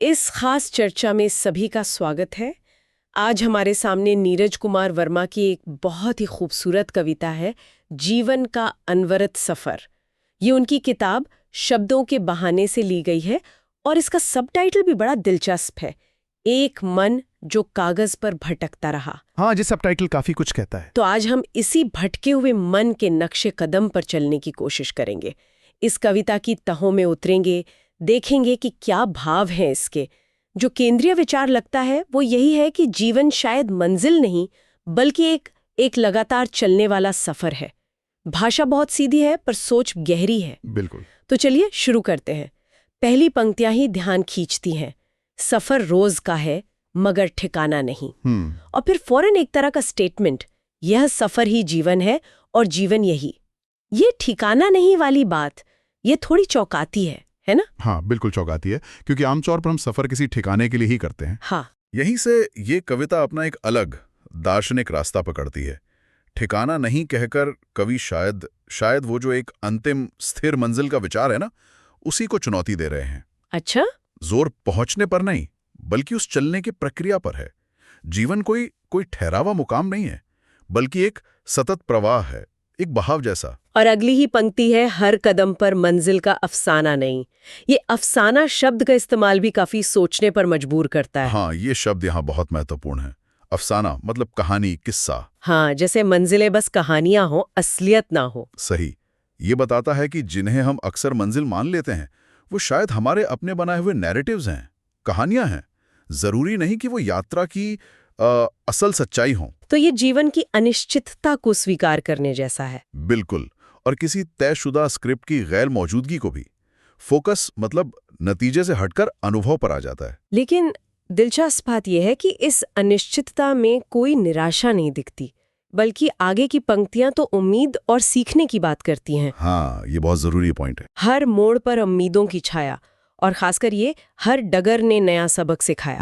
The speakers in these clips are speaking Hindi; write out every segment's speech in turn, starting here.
इस खास चर्चा में सभी का स्वागत है। आज हमारे सामने नीरज कुमार वर्मा की एक बहुत ही खूबसूरत कविता है, जीवन का अनवरत सफर। ये उनकी किताब शब्दों के बहाने से ली गई है और इसका सबटाइटल भी बड़ा दिलचस्प है, एक मन जो कागज पर भटकता रहा। हाँ, जी सबटाइटल काफी कुछ कहता है। तो आज हम इसी भटके हुए मन के नक्शे कदम पर चलने की कोशिश करेंगे। इस कविता की तहों में उतरेंगे, देखेंगे कि क्या भाव हैं इसके। जो केंद्रीय विचार लगता है वो यही है कि जीवन शायद मंजिल नहीं बल्कि एक लगातार चलने वाला सफर है। भाषा बहुत सीधी है पर सोच गहरी है। बिल्कुल। तो चलिए शुरू करते हैं। पहली पंक्तियां ही ध्यान खींचती हैं। सफर रोज का है मगर ठिकाना नहीं। और फिर फौरन एक तरह का स्टेटमेंट, यह सफर ही जीवन है और जीवन यही। ये ठिकाना नहीं वाली बात, ये थोड़ी चौंकाती है ना? हाँ, बिल्कुल चौंकाती है, क्योंकि आमतौर पर हम सफर किसी ठिकाने के लिए ही करते हैं। हाँ, यहीं से ये कविता अपना एक अलग दार्शनिक रास्ता पकड़ती है। ठिकाना नहीं कहकर कवि शायद वो जो एक अंतिम स्थिर मंजिल का विचार है ना, उसी को चुनौती दे रहे हैं। अच्छा। जोर पहुंचने पर नहीं, बल्कि उस चलने की प्रक्रिया पर है। जीवन कोई ठहरावा मुकाम नहीं है, बल्कि एक सतत प्रवाह है, एक बहाव जैसा। और अगली ही पंक्ति है, हर कदम पर मंजिल का अफसाना नहीं। ये अफसाना शब्द का इस्तेमाल भी काफी सोचने पर मजबूर करता है। हाँ, ये शब्द यहाँ बहुत महत्वपूर्ण है। अफसाना मतलब कहानी, किस्सा। हाँ, जैसे मंजिलें बस कहानियां हो, असलियत ना हो। सही। ये बताता है कि जिन्हें हम अक्सर मंजिल मान लेते हैं वो शायद हमारे अपने बनाए हुए नैरेटिव्स हैं, कहानियां हैं। जरूरी नहीं कि वो यात्रा की असल सच्चाई हो। तो ये जीवन की अनिश्चितता को स्वीकार करने जैसा है। बिल्कुल। और किसी तयशुदा स्क्रिप्ट की गैर मौजूदगी को भी। फोकस मतलब नतीजे से हटकर अनुभव पर आ जाता है। लेकिन दिलचस्प बात यह है कि इस अनिश्चितता में कोई निराशा नहीं दिखती, बल्कि आगे की पंक्तियां तो उम्मीद और सीखने की बात करती हैं। हाँ, ये बहुत जरूरी पॉइंट है। हर मोड़ पर उम्मीदों की छाया, और खासकर ये हर डगर ने नया सबक सिखाया।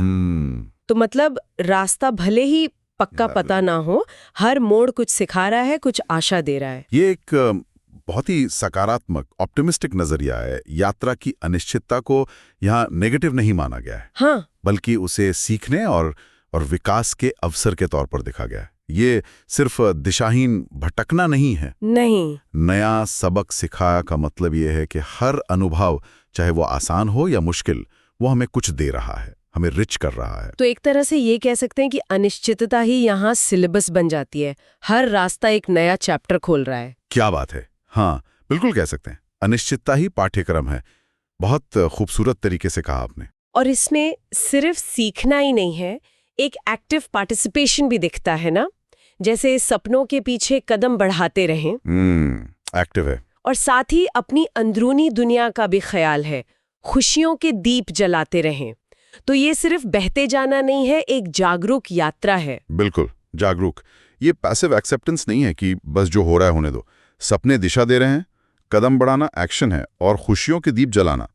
तो मतलब रास्ता भले ही पक्का पता ना हो, हर मोड़ कुछ सिखा रहा है, कुछ आशा दे रहा है। ये एक बहुत ही सकारात्मक ऑप्टिमिस्टिक नजरिया है। यात्रा की अनिश्चितता को यहाँ नेगेटिव नहीं माना गया है। हाँ, बल्कि उसे सीखने और विकास के अवसर के तौर पर देखा गया है। ये सिर्फ दिशाहीन भटकना नहीं है। नहीं। नया सबक सिखाया का मतलब ये है कि हर अनुभव, चाहे वो आसान हो या मुश्किल, वो हमें कुछ दे रहा है, हमें रिच कर रहा है। तो एक तरह से ये कह सकते हैं कि अनिश्चितता ही यहाँ सिलेबस बन जाती है। हर रास्ता एक नया चैप्टर खोल रहा है। क्या बात है। हाँ, बिल्कुल कह सकते हैं, अनिश्चितता ही पाठ्यक्रम है। बहुत खूबसूरत तरीके से कहा आपने। और इसमें सिर्फ सीखना ही नहीं है, एक एक्टिव पार्टिसिपेशन भी दिखता है ना, जैसे सपनों के पीछे कदम बढ़ाते रहें। एक्टिव है। और साथ ही अपनी अंदरूनी दुनिया का भी ख्याल है, खुशियों के दीप जलाते रहें। तो ये सिर्फ बहते जाना नहीं है, एक जागरूक यात्रा है। बिल्कुल जागरूक। ये पैसिव एक्सेप्टेंस नहीं है कि बस जो हो रहा है होने दो। सपने दिशा दे रहे हैं, कदम बढ़ाना एक्शन है, और खुशियों के दीप जलाना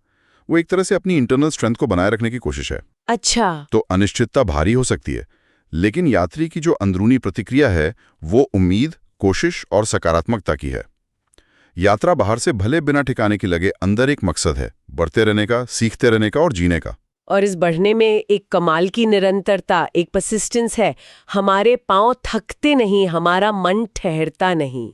वो एक तरह से अपनी इंटरनल स्ट्रेंथ को बनाए रखने की कोशिश है। अच्छा। तो अनिश्चितता भारी हो सकती है, लेकिन यात्री की जो अंदरूनी प्रतिक्रिया है वो उम्मीद, कोशिश और सकारात्मकता की है। यात्रा बाहर से भले बिना ठिकाने की लगे, अंदर एक मकसद है, बढ़ते रहने का, सीखते रहने का और जीने का। और इस बढ़ने में एक कमाल की निरंतरता, एक परसिस्टेंस है। हमारे पांव थकते नहीं, हमारा मन ठहरता नहीं।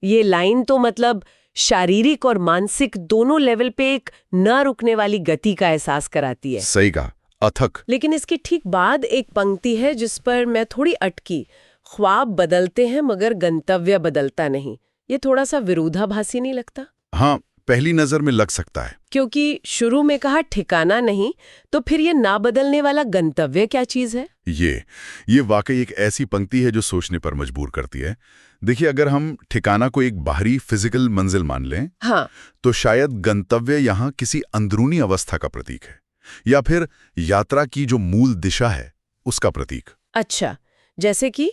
ये लाइन तो मतलब शारीरिक और मानसिक दोनों लेवल पे एक न रुकने वाली गति का एहसास कराती है। सही कहा, अथक। लेकिन इसके ठीक बाद एक पंक्ति है जिस पर मैं थोड़ी अटकी। ख्वाब बदलते हैं मगर गंतव्य बदलता नहीं। ये थोड़ा सा विरोधाभासी नहीं लगता? हाँ, पहली नजर में लग सकता है। क्योंकि शुरू में कहा ठिकाना नहीं, तो फिर ये ना बदलने वाला गंतव्य क्या चीज है? ये वाकई एक ऐसी पंक्ति है जो सोचने पर मजबूर करती है। देखिए, अगर हम ठिकाना को एक बाहरी फिजिकल मंजिल मान लें, हाँ, तो शायद गंतव्य यहाँ किसी अंदरूनी अवस्था का प्रतीक है, या फिर यात्रा की जो मूल दिशा है उसका प्रतीक। अच्छा, जैसे कि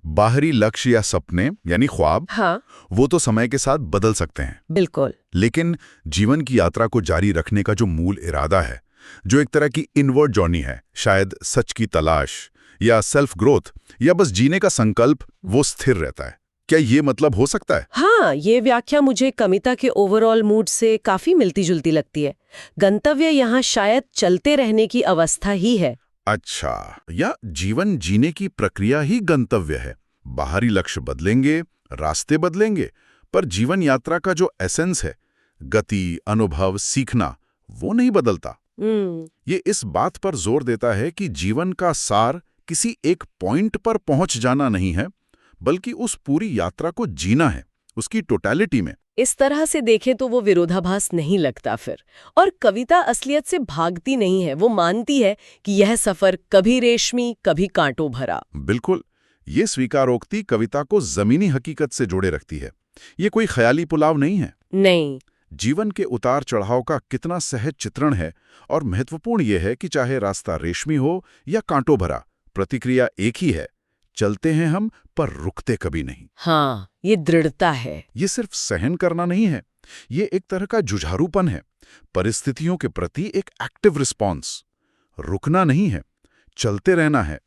बाहरी लक्ष्य या सपने यानी ख्वाब, हाँ, वो तो समय के साथ बदल सकते हैं। बिल्कुल। लेकिन जीवन की यात्रा को जारी रखने का जो मूल इरादा है, जो एक तरह की इनवर्ड जर्नी है, शायद सच की तलाश या सेल्फ ग्रोथ या बस जीने का संकल्प, वो स्थिर रहता है। क्या ये मतलब हो सकता है? हाँ, ये व्याख्या मुझे कविता के ओवरऑल मूड से काफी मिलती-जुलती लगती है। गंतव्य यहाँ शायद चलते रहने की अवस्था ही है। अच्छा, या जीवन जीने की प्रक्रिया ही गंतव्य है। बाहरी लक्ष्य बदलेंगे, रास्ते बदलेंगे, पर जीवन यात्रा का जो एसेंस है, गति, अनुभव, सीखना, वो नहीं बदलता। ये इस बात पर जोर देता है कि जीवन का सार किसी एक पॉइंट पर पहुंच जाना नहीं है, बल्कि उस पूरी यात्रा को जीना है, उसकी टोटलिटी में। इस तरह से देखें तो वो विरोधाभास नहीं लगता फिर। और कविता असलियत से भागती नहीं है, वो मानती है कि यह सफर कभी रेशमी, कभी कांटों भरा। बिल्कुल, ये स्वीकारोक्ति कविता को जमीनी हकीकत से जोड़े रखती है। ये कोई ख्याली पुलाव नहीं है। नहीं। जीवन के उतार चढ़ाव का कितना सहज चित्रण है, और महत्वपूर्ण यह है कि चाहे रास्ता रेशमी हो या कांटों भरा, प्रतिक्रिया एक ही है। चलते हैं हम, पर रुकते कभी नहीं। हाँ, ये दृढ़ता है। ये सिर्फ सहन करना नहीं है, ये एक तरह का जुझारूपन है, परिस्थितियों के प्रति एक एक्टिव रिस्पॉन्स। रुकना नहीं है, चलते रहना है।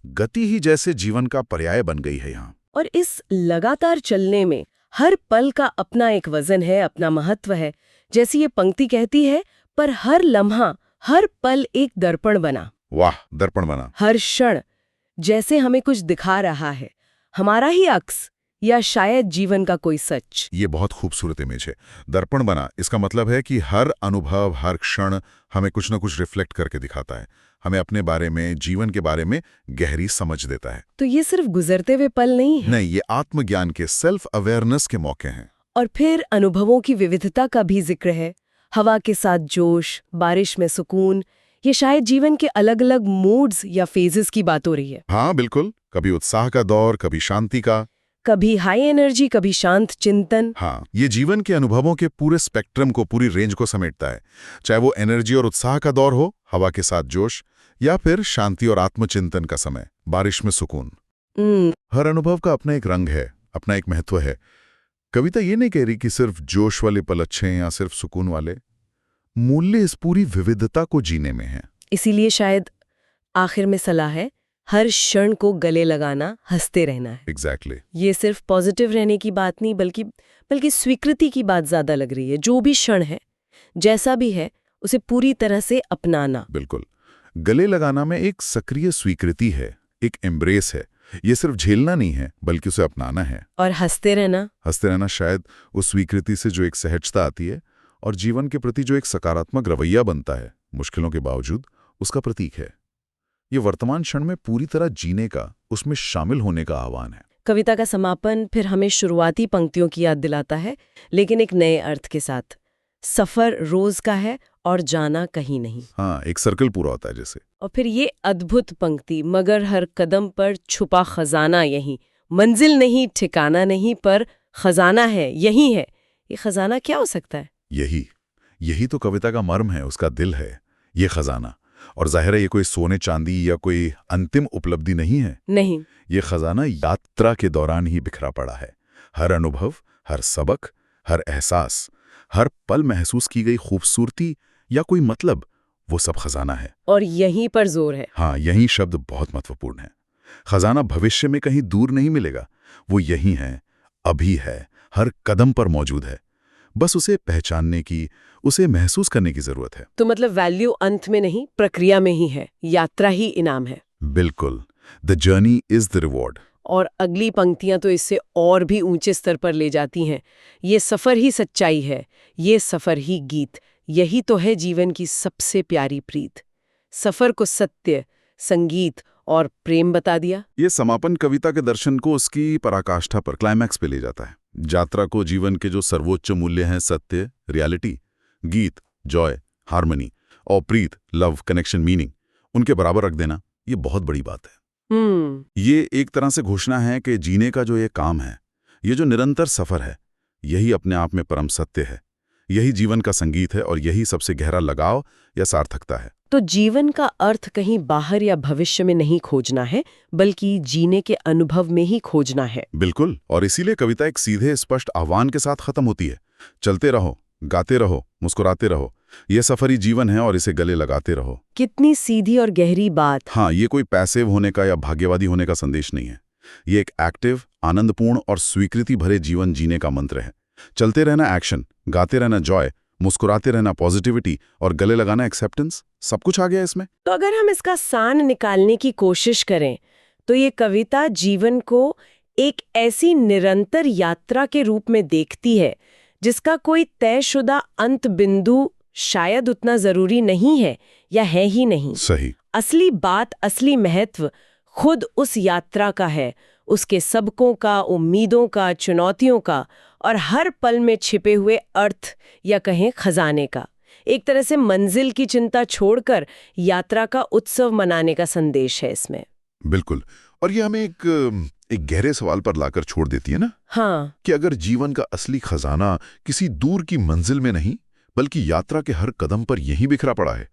गति ही जैसे जीवन का पर्याय बन गई है यहाँ। और इस लगातार चलने में हर पल का अपना एक वजन है, अपना महत्व है। जैसी ये पंक्ति कहती है, पर हर लम्हा, हर पल एक दर्पण बना। वाह, दर्पण बना। हर क्षण जैसे हमें कुछ दिखा रहा है, हमारा ही अक्स या शायद जीवन का कोई सच। ये बहुत खूबसूरत इमेज है। दर्पण बना, इसका मतलब है कि हर अनुभव, हर क्षण हमें कुछ न कुछ रिफ्लेक्ट करके दिखाता है, हमें अपने बारे में, जीवन के बारे में गहरी समझ देता है। तो ये सिर्फ गुजरते हुए पल नहीं है। नहीं, ये आत्मज्ञान के, सेल्फ अवेयरनेस के मौके हैं। और फिर अनुभवों की विविधता का भी जिक्र है। हवा के साथ जोश, बारिश में सुकून, ये शायद जीवन के अलग अलग मूड्स या फेजेस की बात हो रही है। हाँ बिल्कुल, कभी उत्साह का दौर, कभी शांति का, कभी हाई एनर्जी, कभी शांत चिंतन। हाँ, ये जीवन के अनुभवों के पूरे स्पेक्ट्रम को, पूरी रेंज को समेटता है। चाहे वो एनर्जी और उत्साह का दौर हो, हवा के साथ जोश, या फिर शांति और आत्मचिंतन का समय, बारिश में सुकून। हर अनुभव का अपना एक रंग है, अपना एक महत्व है। कविता ये नहीं कह रही कि सिर्फ जोश वाले पल अच्छे हैं या सिर्फ सुकून वाले। मूल्य इस पूरी विविधता को जीने में है। इसीलिए शायद आखिर में सलाह है, हर क्षण को गले लगाना, हंसते रहना है। एग्जैक्टली। ये सिर्फ पॉजिटिव रहने की बात नहीं, बल्कि स्वीकृति की बात ज्यादा लग रही है। जो भी क्षण है, जैसा भी है, उसे पूरी तरह से अपनाना। बिल्कुल, गले लगाना में एक सक्रिय स्वीकृति है, एक एम्ब्रेस है। ये सिर्फ झेलना नहीं है, बल्कि उसे अपनाना है। और हंसते रहना शायद उस स्वीकृति से जो एक सहजता आती है और जीवन के प्रति जो एक सकारात्मक रवैया बनता है, मुश्किलों के बावजूद, उसका प्रतीक है। ये वर्तमान क्षण में पूरी तरह जीने का, उसमें शामिल होने का आह्वान है। कविता का समापन फिर हमें शुरुआती पंक्तियों की याद दिलाता है, लेकिन एक नए अर्थ के साथ। सफर रोज का है और जाना कहीं नहीं। हाँ, एक सर्कल पूरा होता है जैसे। और फिर ये अद्भुत पंक्ति, मगर हर कदम पर छुपा खजाना यही, मंजिल नहीं, ठिकाना नहीं, पर खजाना है, यही है। ये खजाना क्या हो सकता है? यही तो कविता का मर्म है, उसका दिल है, ये खजाना। और जाहिर है ये कोई सोने चांदी या कोई अंतिम उपलब्धि नहीं है। नहीं, ये खजाना यात्रा के दौरान ही बिखरा पड़ा है। हर अनुभव, हर सबक, हर एहसास, हर पल महसूस की गई खूबसूरती या कोई मतलब, वो सब खजाना है। और यहीं पर जोर है। हाँ, यही शब्द बहुत महत्वपूर्ण है। खजाना भविष्य में कहीं दूर नहीं मिलेगा, वो यहीं है, अभी है, हर कदम पर मौजूद है। बस उसे पहचानने की, उसे महसूस करने की जरूरत है। तो मतलब वैल्यू अंत में नहीं, प्रक्रिया में ही है। यात्रा ही इनाम है। बिल्कुल, the journey is the reward. और अगली पंक्तियां तो इससे और भी ऊंचे स्तर पर ले जाती हैं। ये सफर ही सच्चाई है, ये सफर ही गीत, यही तो है जीवन की सबसे प्यारी प्रीत। सफर को सत्य, संगीत और प्रेम बता दिया। ये समापन कविता के दर्शन को उसकी पराकाष्ठा पर, क्लाइमैक्स पे ले जाता है। यात्रा को जीवन के जो सर्वोच्च मूल्य हैं, सत्य, रियलिटी, गीत, जॉय, हार्मनी, और प्रीत, लव, कनेक्शन, मीनिंग, उनके बराबर रख देना, ये बहुत बड़ी बात है। ये एक तरह से घोषणा है कि जीने का जो ये काम है, ये जो निरंतर सफर है, यही अपने आप में परम सत्य है, यही जीवन का संगीत है, और यही सबसे गहरा लगाव या सार्थकता है। तो जीवन का अर्थ कहीं बाहर या भविष्य में नहीं खोजना है, बल्कि जीने के अनुभव में ही खोजना है। बिल्कुल, और इसीलिए कविता एक सीधे स्पष्ट आह्वान के साथ खत्म होती है। चलते रहो, गाते रहो, मुस्कुराते रहो, ये सफर ही जीवन है, और इसे गले लगाते रहो। कितनी सीधी और गहरी बात। हाँ, ये कोई पैसिव होने का या भाग्यवादी होने का संदेश नहीं है। ये एक एक्टिव, आनंदपूर्ण और स्वीकृति भरे जीवन जीने का मंत्र है। चलते रहना एक्शन, गाते रहना जॉय, मुस्कुराते रहना पॉजिटिविटी और गले लगाना एक्सेप्टेंस, सब कुछ आ गया इसमें। तो अगर हम इसका सान निकालने की कोशिश करें तो ये कविता जीवन को एक ऐसी निरंतर यात्रा के रूप में देखती है जिसका कोई तयशुदा अंत बिंदु शायद उतना जरूरी नहीं है या है ही नहीं। सही। असली बात, असली महत्व खुद उस यात्रा का है, उसके सबकों का, उम्मीदों का, चुनौतियों का और हर पल में छिपे हुए अर्थ या कहें खजाने का। एक तरह से मंजिल की चिंता छोड़कर यात्रा का उत्सव मनाने का संदेश है इसमें। बिल्कुल। और ये हमें एक गहरे सवाल पर लाकर छोड़ देती है ना। हाँ, कि अगर जीवन का असली खजाना किसी दूर की मंजिल में नहीं बल्कि यात्रा के हर कदम पर यहीं बिखरा पड़ा है,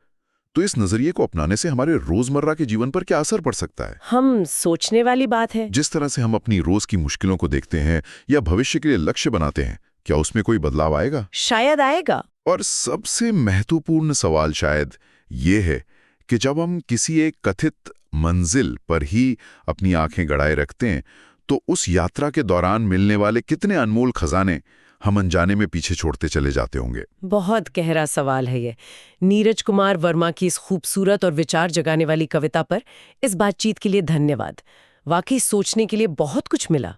तो इस नजरिए को अपनाने से हमारे रोजमर्रा के जीवन पर क्या असर पड़ सकता है? हम सोचने वाली बात है। जिस तरह से हम अपनी रोज की मुश्किलों को देखते हैं या भविष्य के लिए लक्ष्य बनाते हैं, क्या उसमें कोई बदलाव आएगा? शायद आएगा। और सबसे महत्वपूर्ण सवाल शायद ये है कि जब हम किसी एक कथित मंजिल पर ही अपनी आंखें गड़ाए रखते हैं, तो उस यात्रा के दौरान मिलने वाले कितने अनमोल खजाने हम अनजाने में पीछे छोड़ते चले जाते होंगे। बहुत गहरा सवाल है ये। नीरज कुमार वर्मा की इस खूबसूरत और विचार जगाने वाली कविता पर इस बातचीत के लिए धन्यवाद। वाकई सोचने के लिए बहुत कुछ मिला।